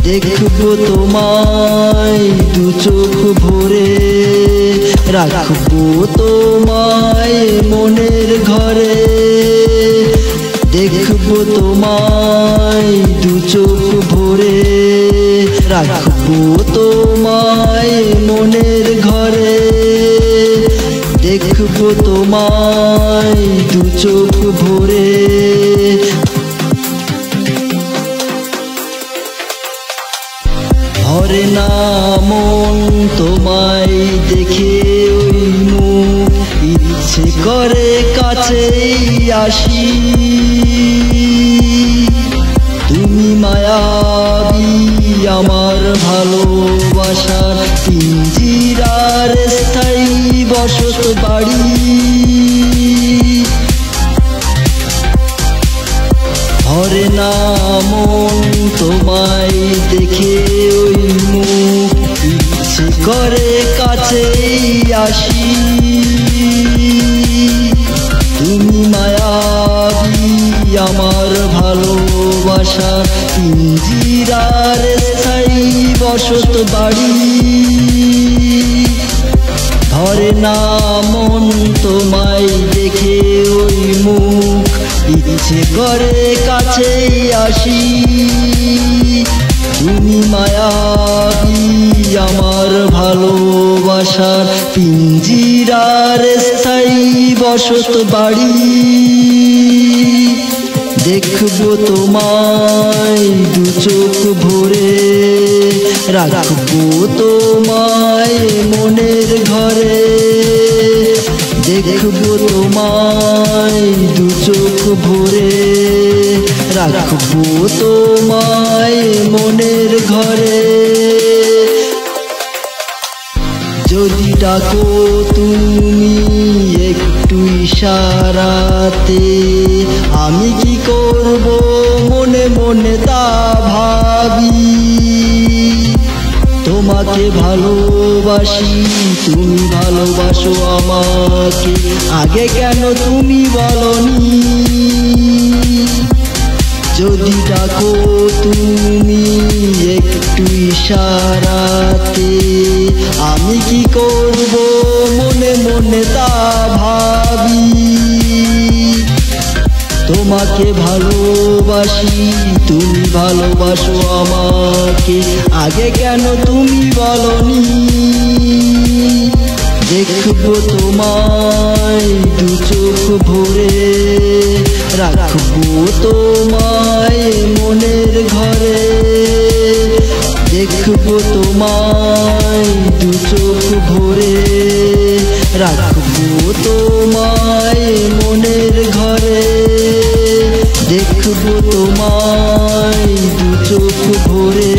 দেখবো তোমায় দু চোখ ভরে, রাখবো তোমায় মনের ঘরে। দেখবো তোমায় দু চোখ ভরে, রাখবো তোমায় মনের ঘরে। দেখবো তোমায় দু চোখ ভরে। ভরে না মন তোমায় দেখে ওই মুখ, ইচ্ছে করে কাছেই আসি। তুমি মায়াবী আমার ভালোবাসার পিঞ্জিরার স্থায়ী বসত বাড়ি। ভরে না মন তোমায় দেখে ওই মুখ, ইচ্ছে করে কাছেই আসি। তুমি মায়াবী আমার ভালোবাসার পিঞ্জিরার স্থায়ী বসত বাড়ি। ধরে না মন তোমায় দেখে ওই মুখ, ইচ্ছে করে কাছেই আসি। তুমি মায়াবী আমার ভালোবাসার পিঞ্জিরার স্থায়ী বসত বাড়ি। দেখবো তোমায় দু চোখ ভরে, রাখবো তোমায় মনের ঘরে। দেখবো তোমায় দু চোখ ভরে, রাখবো তোমায় মনের ঘরে। যদি ডাকো তুমি একটু ইশারাতে, আমি কি করব মনে মনে তা ভাবি। তোমাকে ভালোবাসি, তুমি ভালোবাসো আমাকে, আগে কেন তুমি বলনি। যদি ডাকো তুমি একটু ইশারাতে, আমি কি করব মনে মনে তা ভাবি। তোমাকে ভালোবাসি, তুমি ভালোবাসো আমাকে, আগে কেন তুমি বলনি। দেখবো তোমায় দু চোখ ভরে, রাখবো তোমায় মনের ঘরে। দেখবো তোমায় দু চোখ ভরে, রাখবো তোমায় মনের ঘরে। দেখবো তোমায় দু চোখ ভরে,